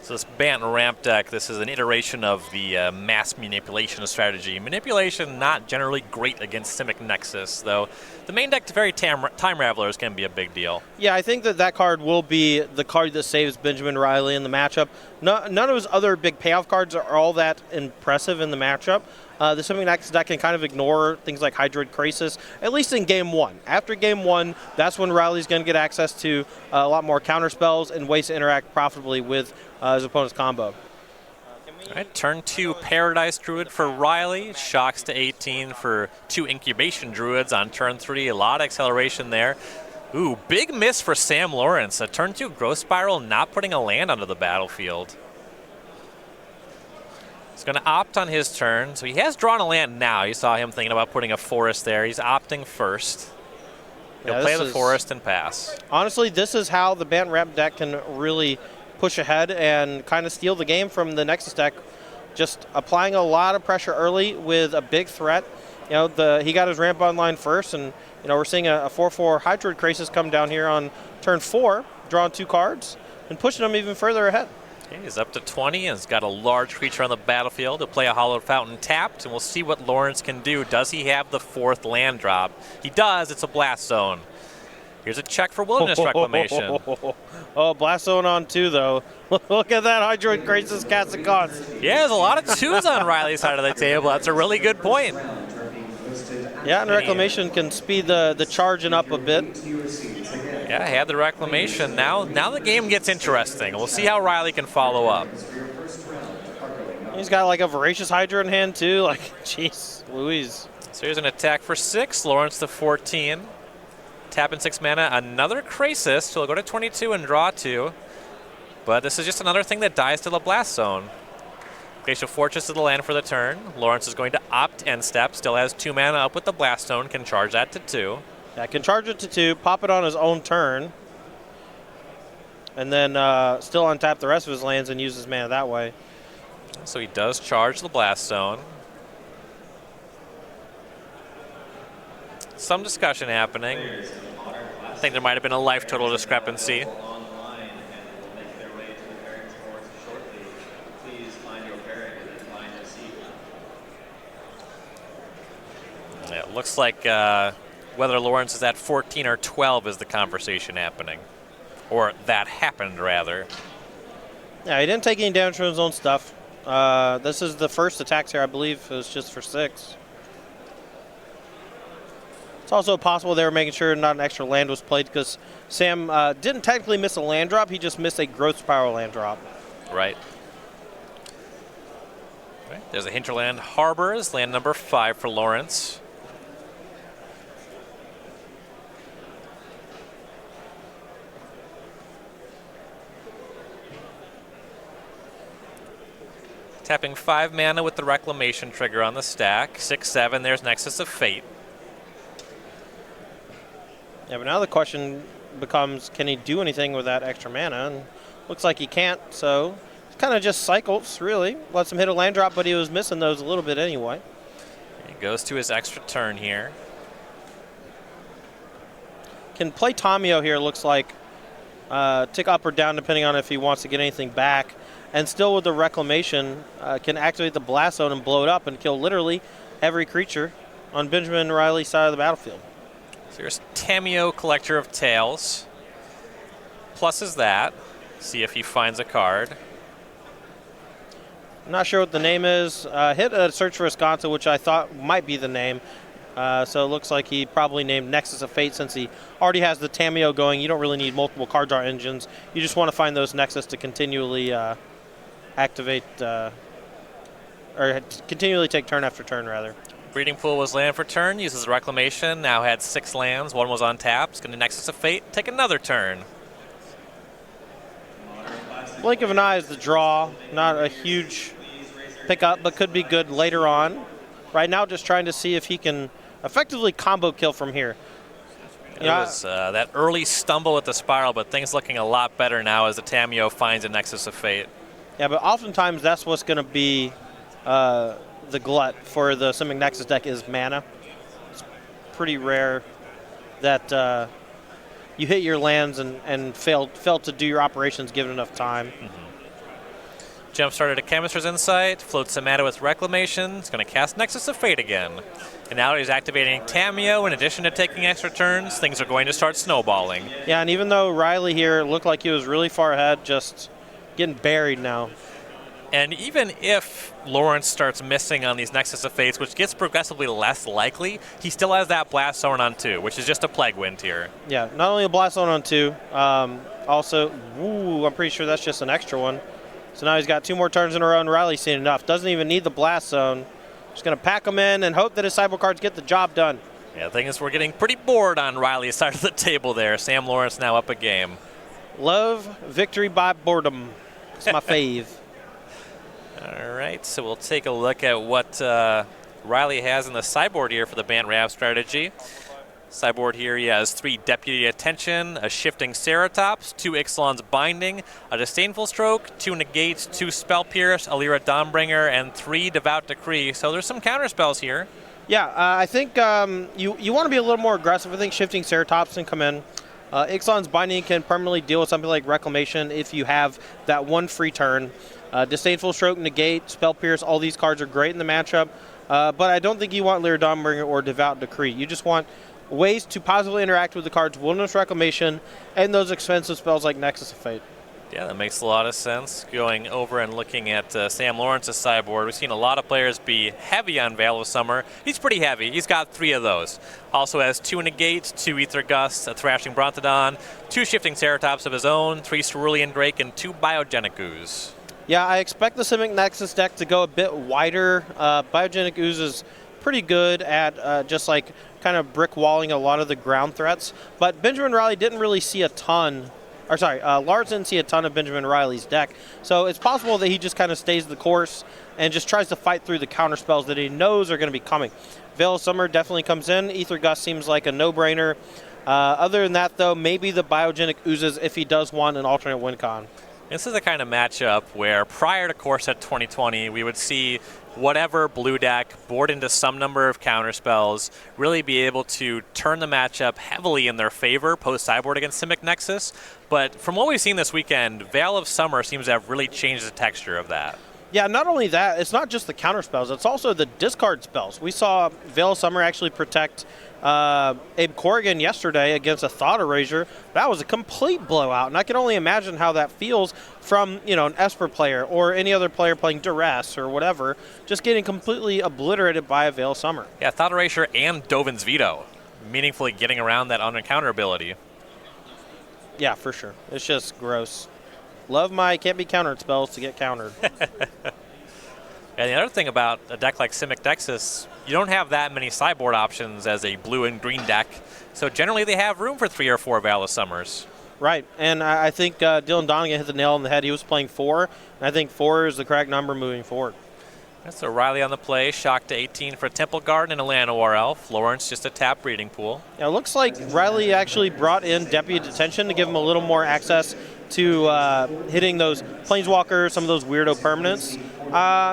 So this Bant ramp deck, this is an iteration of the mass manipulation strategy. Manipulation not generally great against Simic Nexus, though the main deck to very Time Ravelers can be a big deal. Yeah, I think that card will be the card that saves Benjamin Reilly in the matchup. None of his other big payoff cards are all that impressive in the matchup. The Simic Nexus deck can kind of ignore things like Hydroid Krasis, at least in Game 1. After Game 1, that's when Reilly's going to get access to a lot more counter spells and ways to interact profitably with his opponent's combo. All right, turn 2 Paradise Druid for Reilly. Shocks to 18 for 2 Incubation Druids on turn 3. A lot of acceleration there. Ooh, big miss for Sam Lawrence. A turn 2 Growth Spiral not putting a land onto the battlefield. He's going to opt on his turn. So he has drawn a land now. You saw him thinking about putting a forest there. He's opting first. He'll play the forest and pass. Honestly, this is how the Bant ramp deck can really push ahead and kind of steal the game from the Nexus deck. Just applying a lot of pressure early with a big threat. You know, he got his ramp online first, and you know we're seeing a 4/4 Hydroid Krasis come down here on turn 4, drawing 2 cards and pushing him even further ahead. Okay, he's up to 20 and has got a large creature on the battlefield. He'll play a Hallowed Fountain tapped, and we'll see what Lawrence can do. Does he have the 4th land drop? He does. It's a Blast Zone. Here's a check for Wilderness Reclamation. Oh, Blast Zone on 2, though. Look at that Hydroid Krasis cast and cost. Yeah, there's a lot of 2s on Reilly's side of the table. That's a really good point. Yeah, and Reclamation can speed the charging up a bit. Yeah, had the Reclamation. Now the game gets interesting. We'll see how Reilly can follow up. He's got like a Voracious Hydra in hand, too. Like, jeez, Louise. So here's an attack for 6. Lawrence to 14. Tap in 6 mana, another Krasis, so he'll go to 22 and draw 2. But this is just another thing that dies to the Blast Zone. Glacial Fortress to the land for the turn. Lawrence is going to opt end step, still has 2 mana up with the Blast Zone, can charge that to 2. Yeah, can charge it to 2, pop it on his own turn, and then still untap the rest of his lands and use his mana that way. So he does charge the Blast Zone. Some discussion happening. I think there might have been a life total discrepancy. It looks like whether Lawrence is at 14 or 12 is the conversation happening. Or that happened, rather. Yeah, he didn't take any damage from his own stuff. This is the first attack here, I believe. It was just for 6. It's also possible they were making sure not an extra land was played because Sam didn't technically miss a land drop. He just missed a Growth Spiral land drop. Right. There's a Hinterland Harbors, land number 5 for Lawrence. Tapping 5 mana with the Reclamation trigger on the stack. 6/7, there's Nexus of Fate. Yeah, but now the question becomes, can he do anything with that extra mana? And looks like he can't, so it's kind of just cycles, really. Lets him hit a land drop, but he was missing those a little bit anyway. He goes to his extra turn here. Can play Tamio here, looks like. Tick up or down depending on if he wants to get anything back. And still with the Reclamation, can activate the Blast Zone and blow it up and kill literally every creature on Benjamin Reilly's side of the battlefield. So here's Tamio, Collector of Tales. Pluses that. See if he finds a card. I'm not sure what the name is. Hit a search for Escanto, which I thought might be the name. So it looks like he probably named Nexus of Fate since he already has the Tamio going. You don't really need multiple card draw engines. You just want to find those Nexus to continually activate, or continually take turn after turn, rather. Breeding Pool was land for turn, uses Reclamation, now had 6 lands, 1 was on tap. It's going to Nexus of Fate, take another turn. Blink of an eye is the draw. Not a huge pickup, but could be good later on. Right now, just trying to see if he can effectively combo kill from here. It was that early stumble with the Spiral, but things looking a lot better now as the Tamio finds a Nexus of Fate. Yeah, but oftentimes that's what's going to be the glut for the Simic Nexus deck is mana. It's pretty rare that you hit your lands and fail to do your operations given enough time. Jump started to Chemist's Insight, floats some mana with Reclamation. It's going to cast Nexus of Fate again. And now he's activating Tamiyo. In addition to taking extra turns, things are going to start snowballing. Yeah, and even though Reilly here looked like he was really far ahead, just getting buried now. And even if Lawrence starts missing on these Nexus of Fates, which gets progressively less likely, he still has that Blast Zone on 2, which is just a Plague Wind here. Yeah, not only a Blast Zone on 2, also, I'm pretty sure that's just an extra one. So now he's got 2 more turns in a row, and Reilly's seen enough. Doesn't even need the Blast Zone. Just going to pack them in and hope that his sideboard cards get the job done. Yeah, the thing is we're getting pretty bored on Reilly's side of the table there. Sam Lawrence now up a game. Love victory by boredom. It's my fave. All right, so we'll take a look at what Reilly has in the sideboard here for the Bant Rav strategy. Sideboard here, he has 3 Deputy Attention, a Shifting Ceratops, 2 Ixalan's Binding, a Disdainful Stroke, 2 Negates, 2 Spell Pierce, a Lyra Dawnbringer, and 3 Devout Decree. So there's some counter spells here. Yeah, I think you want to be a little more aggressive. I think Shifting Ceratops can come in. Ixalan's Binding can permanently deal with something like Reclamation if you have that 1 free turn. Disdainful Stroke, Negate, Spell Pierce, all these cards are great in the matchup. But I don't think you want Lyra Dawnbringer or Devout Decree. You just want ways to positively interact with the cards, Wilderness Reclamation, and those expensive spells like Nexus of Fate. Yeah, that makes a lot of sense. Going over and looking at Sam Lawrence's sideboard, we've seen a lot of players be heavy on Veil of Summer. He's pretty heavy. He's got 3 of those. Also has 2 Negates, 2 Aether Gusts, a Thrashing Brontodon, 2 Shifting Ceratops of his own, 3 Cerulean Drake, and 2 Biogenic Ooze. Yeah, I expect the Simic Nexus deck to go a bit wider. Biogenic Ooze is pretty good at just like kind of brick walling a lot of the ground threats, but Benjamin Reilly didn't really see a ton, Lars didn't see a ton of Benjamin Reilly's deck, so it's possible that he just kind of stays the course and just tries to fight through the counter spells that he knows are going to be coming. Veil of Summer definitely comes in. Aether Gust seems like a no-brainer. Other than that, though, maybe the Biogenic Oozes if he does want an alternate win con. This is the kind of matchup where prior to Core Set 2020, we would see whatever blue deck board into some number of counterspells really be able to turn the matchup heavily in their favor post-sideboard against Simic Nexus. But from what we've seen this weekend, Veil of Summer seems to have really changed the texture of that. Yeah, not only that, it's not just the counter spells, it's also the discard spells. We saw Veil of Summer actually protect Abe Corrigan yesterday against a Thought Erasure. That was a complete blowout, and I can only imagine how that feels from an Esper player or any other player playing Duress or whatever, just getting completely obliterated by a Veil of Summer. Yeah, Thought Erasure and Dovin's Veto, meaningfully getting around that on-encounter ability. Yeah, for sure. It's just gross. Love my can't be countered spells to get countered. And the other thing about a deck like Simic Nexus, you don't have that many sideboard options as a blue and green deck, so generally they have room for 3 or 4 Veil of Summers. Right, and I think Dylan Donegan hit the nail on the head. He was playing 4, and I think 4 is the correct number moving forward. So Reilly on the play, shock to 18 for Temple Garden and a Llanowar Elf. Lawrence just a tap breeding pool. Yeah, it looks like Reilly actually brought in Deputy Detention to give him a little more access to hitting those Planeswalkers, some of those weirdo permanents.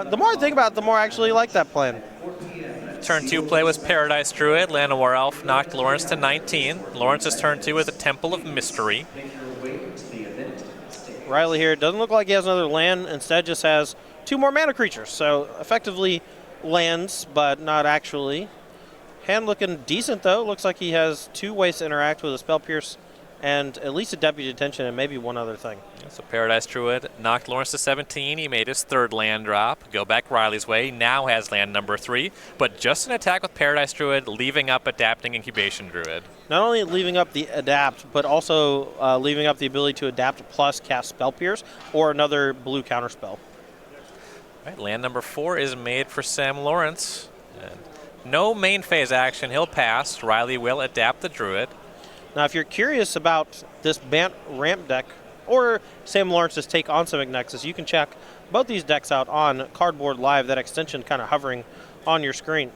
The more I think about it, the more I actually like that plan. Turn 2 play was Paradise Druid. Llanowar Elf knocked Lawrence to 19. Lawrence's turn 2 is a Temple of Mystery. Reilly here doesn't look like he has another land, instead just has 2 more mana creatures. So effectively lands, but not actually. Hand looking decent though. Looks like he has 2 ways to interact with a Spell Pierce and at least a Deputy Detention and maybe one other thing. So Paradise Druid knocked Lawrence to 17. He made his 3rd land drop. Go back Reilly's way. Now has land number 3, but just an attack with Paradise Druid, leaving up Adapting Incubation Druid. Not only leaving up the Adapt, but also leaving up the ability to Adapt plus cast Spell Pierce or another blue counterspell. Right, land number 4 is made for Sam Lawrence. And no main phase action. He'll pass. Reilly will adapt the Druid. Now, if you're curious about this Bant ramp deck or Sam Lawrence's take on Simic Nexus, you can check both these decks out on Cardboard Live, that extension kind of hovering on your screen.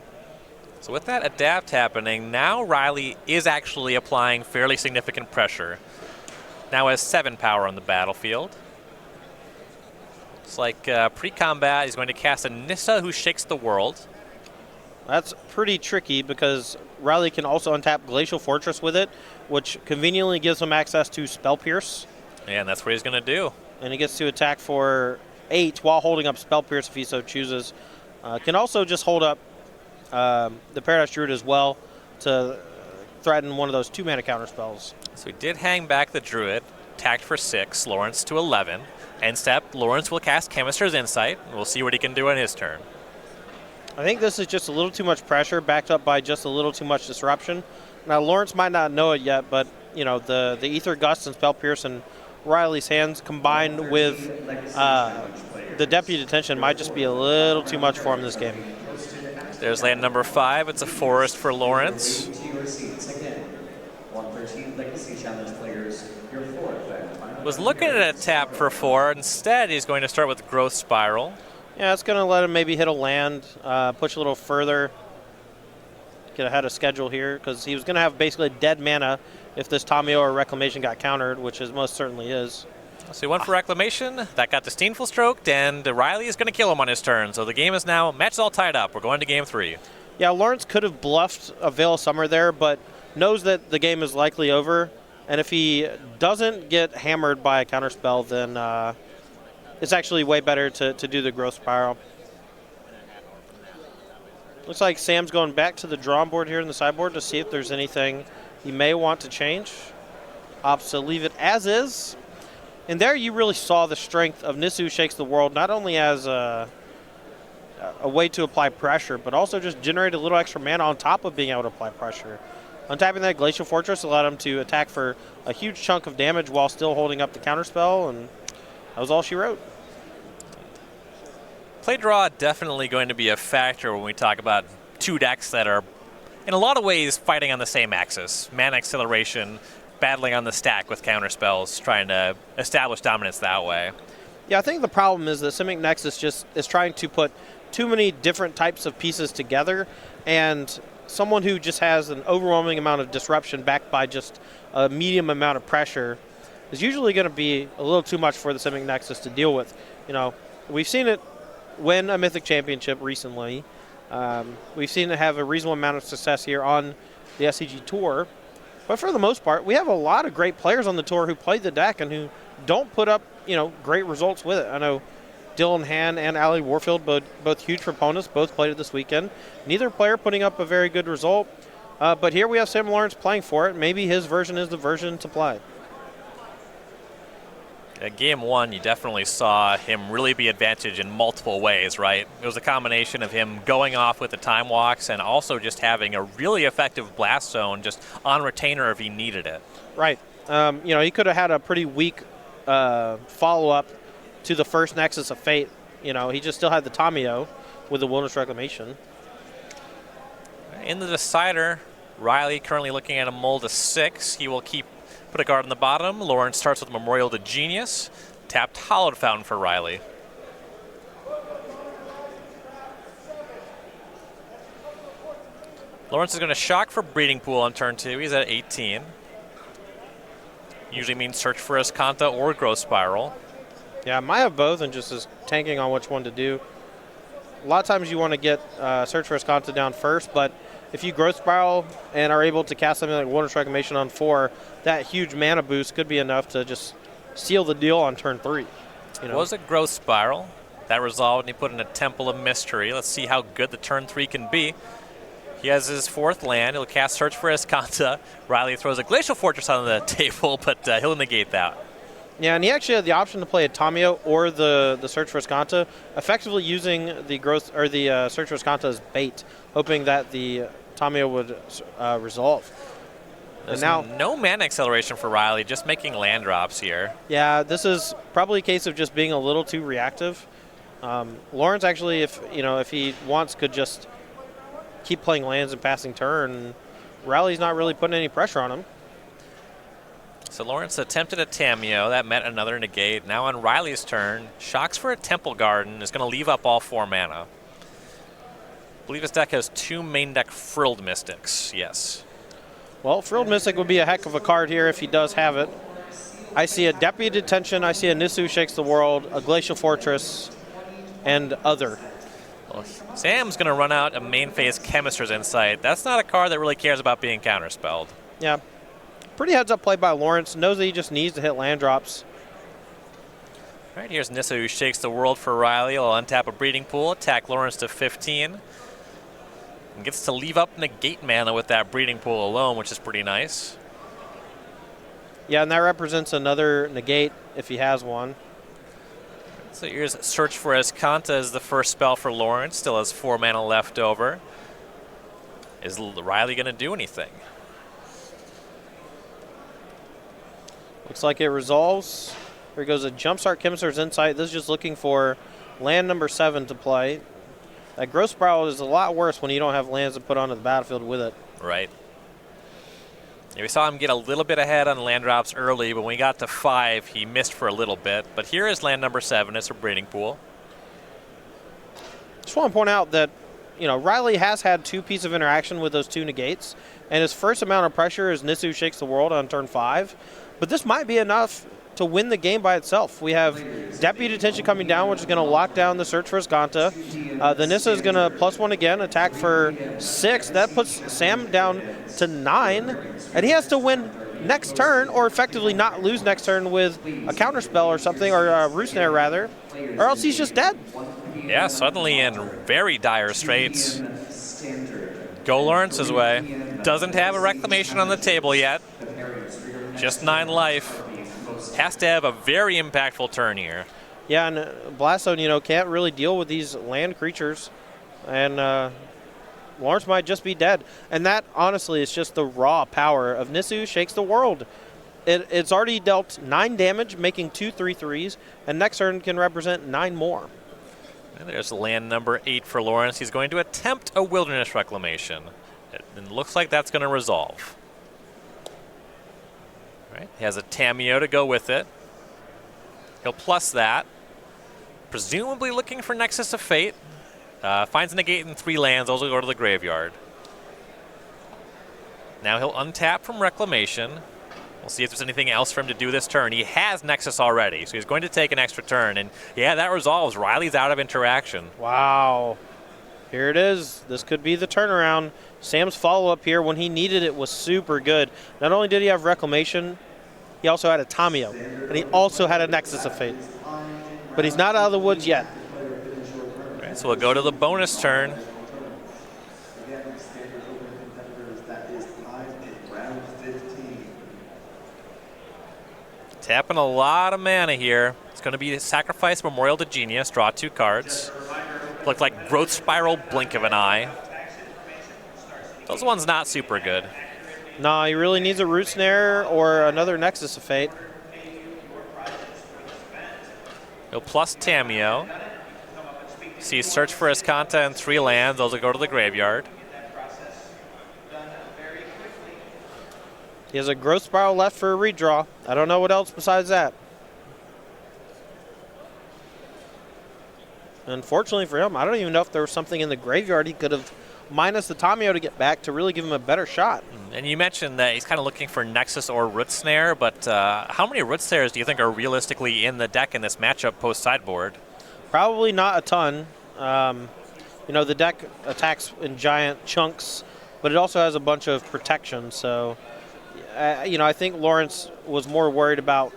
So with that adapt happening, now Reilly is actually applying fairly significant pressure. Now has 7 power on the battlefield. It's like pre-combat, he's going to cast a Nissa Who Shakes the World. That's pretty tricky because Reilly can also untap Glacial Fortress with it, which conveniently gives him access to Spell Pierce. And that's what he's going to do. And he gets to attack for 8 while holding up Spell Pierce if he so chooses. Can also just hold up the Paradise Druid as well to threaten one of those 2-mana counter spells. So he did hang back the Druid, attacked for 6, Lawrence to 11. End step, Lawrence will cast Chemister's Insight, and we'll see what he can do on his turn. I think this is just a little too much pressure, backed up by just a little too much disruption. Now, Lawrence might not know it yet, but the Ether Gust and Spell Pierce in Reilly's hands combined with the Deputy Detention might just be a little too much for him this game. There's land number 5. It's a forest for Lawrence. Was looking at a tap for 4. Instead, he's going to start with Growth Spiral. Yeah, it's going to let him maybe hit a land, push a little further, get ahead of schedule here, because he was going to have basically dead mana if this Tamiyo or Reclamation got countered, which it most certainly is. So he went for Reclamation. That got Disdainful Stroked, and Reilly is going to kill him on his turn. So the game is now, match is all tied up. We're going to game 3. Yeah, Lawrence could have bluffed a Veil of Summer there, but knows that the game is likely over. And if he doesn't get hammered by a counterspell, then it's actually way better to do the Growth Spiral. Looks like Sam's going back to the drawing board here in the sideboard to see if there's anything he may want to change. Opts to leave it as is. And there you really saw the strength of Nisu Shakes the World, not only as a way to apply pressure, but also just generate a little extra mana on top of being able to apply pressure. Untapping that Glacial Fortress allowed him to attack for a huge chunk of damage while still holding up the counterspell, and that was all she wrote. Play draw definitely going to be a factor when we talk about 2 decks that are, in a lot of ways, fighting on the same axis. Mana Acceleration, battling on the stack with counterspells, trying to establish dominance that way. Yeah, I think the problem is that Simic Nexus just is trying to put too many different types of pieces together, and someone who just has an overwhelming amount of disruption backed by just a medium amount of pressure is usually going to be a little too much for the Simic Nexus to deal with. We've seen it win a Mythic Championship recently. We've seen it have a reasonable amount of success here on the SCG Tour. But for the most part, we have a lot of great players on the tour who played the deck and who don't put up, great results with it. I know Dylan Han and Ali Warfield, both huge proponents, both played it this weekend. Neither player putting up a very good result. But here we have Sam Lawrence playing for it. Maybe his version is the version to play. At game 1, you definitely saw him really be advantaged in multiple ways, right? It was a combination of him going off with the time walks and also just having a really effective blast zone just on retainer if he needed it. Right. He could have had a pretty weak follow-up to the first Nexus of Fate. He just still had the Tamiyo with the Wilderness Reclamation. In the decider, Reilly currently looking at a mull to 6. He will put a guard on the bottom. Lawrence starts with Memorial to Genius. Tapped Hallowed Fountain for Reilly. Lawrence is going to shock for Breeding Pool on turn 2. He's at 18. Usually means search for Escanta or Growth Spiral. Yeah, I might have both and just is tanking on which one to do. A lot of times you want to get search for Escanta down first, but if you Growth Spiral and are able to cast something like Wilderness Reclamation on 4, that huge mana boost could be enough to just seal the deal on turn 3. Was a Growth Spiral. That resolved, and he put in a Temple of Mystery. Let's see how good the turn 3 can be. He has his 4th land. He'll cast Search for Escanta. Reilly throws a Glacial Fortress on the table, but he'll negate that. Yeah, and he actually had the option to play a Tamiyo or the Search for Escanta, effectively using the Search for Escanta as bait, hoping that the Tamiyo would resolve. There's no mana acceleration for Reilly, just making land drops here. Yeah, this is probably a case of just being a little too reactive. Lawrence actually, if he wants, could just keep playing lands and passing turn. Reilly's not really putting any pressure on him. So Lawrence attempted a Tamiyo. That met another negate. Now on Reilly's turn, shocks for a Temple Garden. Is going to leave up all 4 mana. I believe his deck has 2 main deck Frilled Mystics. Yes. Well, Frilled Mystic would be a heck of a card here if he does have it. I see a Deputy Detention. I see a Nisu Shakes the World, a Glacial Fortress, and other. Well, Sam's going to run out a main phase Chemister's Insight. That's not a card that really cares about being counterspelled. Yeah. Pretty heads-up play by Lawrence. Knows that he just needs to hit land drops. All right, here's Nissa, who shakes the world for Reilly. He'll untap a breeding pool, attack Lawrence to 15. And gets to leave up negate mana with that breeding pool alone, which is pretty nice. Yeah, and that represents another negate if he has one. So here's Search for Escanta as the first spell for Lawrence. Still has 4 mana left over. Is Reilly going to do anything? Looks like it resolves. Here goes a Jumpstart Chemist's Insight. This is just looking for land number 7 to play. That Growth Spiral is a lot worse when you don't have lands to put onto the battlefield with it. Right. Yeah, we saw him get a little bit ahead on land drops early, but when he got to 5, he missed for a little bit. But here is land number 7. It's a breeding pool. Just want to point out that, you know, Reilly has had 2 pieces of interaction with those 2 negates, and his first amount of pressure is Nissu Shakes the World on turn 5. But this might be enough to win the game by itself. We have Deputy Detention coming down, which is going to lock down the Search for Escanta. The Nissa is going to +1 again, attack for 6. That puts Sam down to 9. And he has to win next turn, or effectively not lose next turn with a counterspell or something, or a Root Snare rather, or else he's just dead. Yeah, suddenly in very dire straits. Go Lawrence's way. Doesn't have a Reclamation on the table yet. Just 9 life. Has to have a very impactful turn here. Yeah, and Blastone, you know, can't really deal with these land creatures. And Lawrence might just be dead. And that, honestly, is just the raw power of Nissu Shakes the World. It's already dealt 9 damage, making 2 3/3s, and next turn can represent 9 more. And there's land number 8 for Lawrence. He's going to attempt a Wilderness Reclamation. It looks like that's going to resolve. Right. He has a Tameo to go with it. He'll plus that. Presumably looking for Nexus of Fate. Finds a negate in 3 lands. Those will go to the graveyard. Now he'll untap from Reclamation. We'll see if there's anything else for him to do this turn. He has Nexus already, so he's going to take an extra turn. And yeah, that resolves. Reilly's out of interaction. Wow. Here it is. This could be the turnaround. Sam's follow-up here when he needed it was super good. Not only did he have Reclamation, he also had a Tameo, and he also had a Nexus of Fate. But he's not out of the woods yet. All right, so we'll go to the bonus turn. Tapping a lot of mana here. It's going to be Sacrifice Memorial to Genius, draw 2 cards. Look like Growth Spiral, Blink of an Eye. Those ones not super good. No, he really needs a Root Snare or another Nexus of Fate. He'll plus Tameo. See, Search for Escanta in 3 lands. Those will go to the graveyard. He has a Growth Spiral left for a redraw. I don't know what else besides that. Unfortunately for him, I don't even know if there was something in the graveyard he could have minus the Tameo to get back to really give him a better shot. And you mentioned that he's kind of looking for Nexus or Root Snare, but how many Root Snares do you think are realistically in the deck in this matchup post-sideboard? Probably not a ton. You know, the deck attacks in giant chunks, but it also has a bunch of protection, so you know, I think Lawrence was more worried about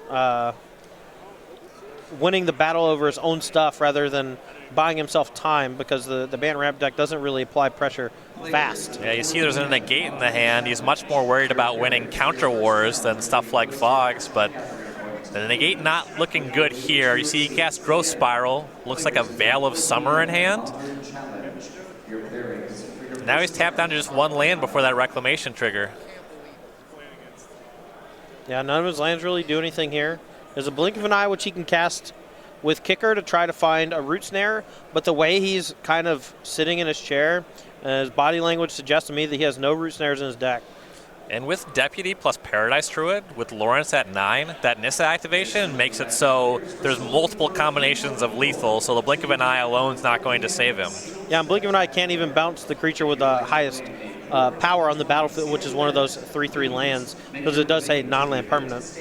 winning the battle over his own stuff rather than buying himself time, because the Ban Ramp deck doesn't really apply pressure fast. Yeah, you see there's a negate in the hand. He's much more worried about winning counter wars than stuff like Fogs, but the negate not looking good here. You see he casts Growth Spiral. Looks like a Veil of Summer in hand. Now he's tapped down to just 1 land before that Reclamation trigger. Yeah, none of his lands really do anything here. There's a Blink of an Eye, which he can cast with Kicker to try to find a Root Snare, but the way he's kind of sitting in his chair, his body language suggests to me that he has no Root Snares in his deck. And with Deputy plus Paradise Druid, with Lawrence at 9, that Nissa activation makes it so there's multiple combinations of lethal, so the Blink of an Eye alone is not going to save him. Yeah, and Blink of an Eye can't even bounce the creature with the highest power on the battlefield, which is one of those 3/3 lands, because it does say non-land permanent.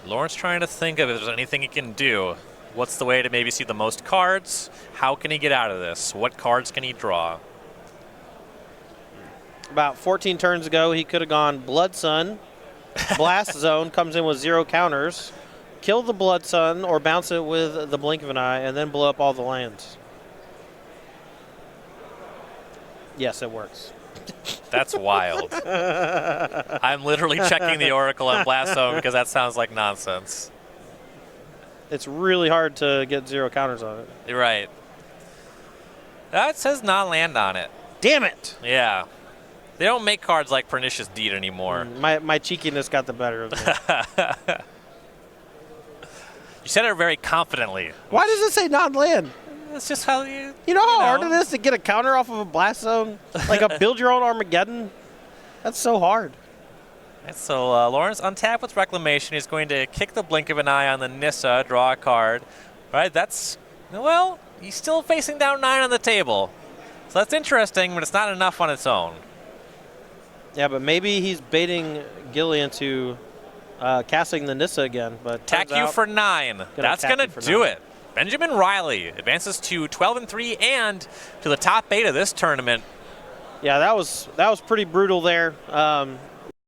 Lawrence trying to think of if there's anything he can do. What's the way to maybe see the most cards? How can he get out of this? What cards can he draw? about 14 turns ago, he could have gone Blood Sun, Blast Zone, comes in with 0 counters, kill the Blood Sun or bounce it with the blink of an eye, and then blow up all the lands. Yes, it works. That's wild. I'm literally checking the Oracle on Blast Zone because that sounds like nonsense. It's really hard to get 0 counters on it. You're right. That says non-land on it. Damn it! Yeah. They don't make cards like Pernicious Deed anymore. My cheekiness got the better of me. You said it very confidently. Why does it say non-land? That's just how you... You know how hard it is to get a counter off of a Blast Zone? Like a build your own Armageddon? That's so hard. And so Lawrence untap with Reclamation. He's going to kick the blink of an eye on the Nissa, draw a card. Right, that's... Well, he's still facing down 9 on the table. So that's interesting, but it's not enough on its own. Yeah, but maybe he's baiting Gilly into casting the Nissa again. But Attack you for 9. That's going to do it. Benjamin Reilly advances to 12-3 and to the top 8 of this tournament. Yeah, that was pretty brutal there.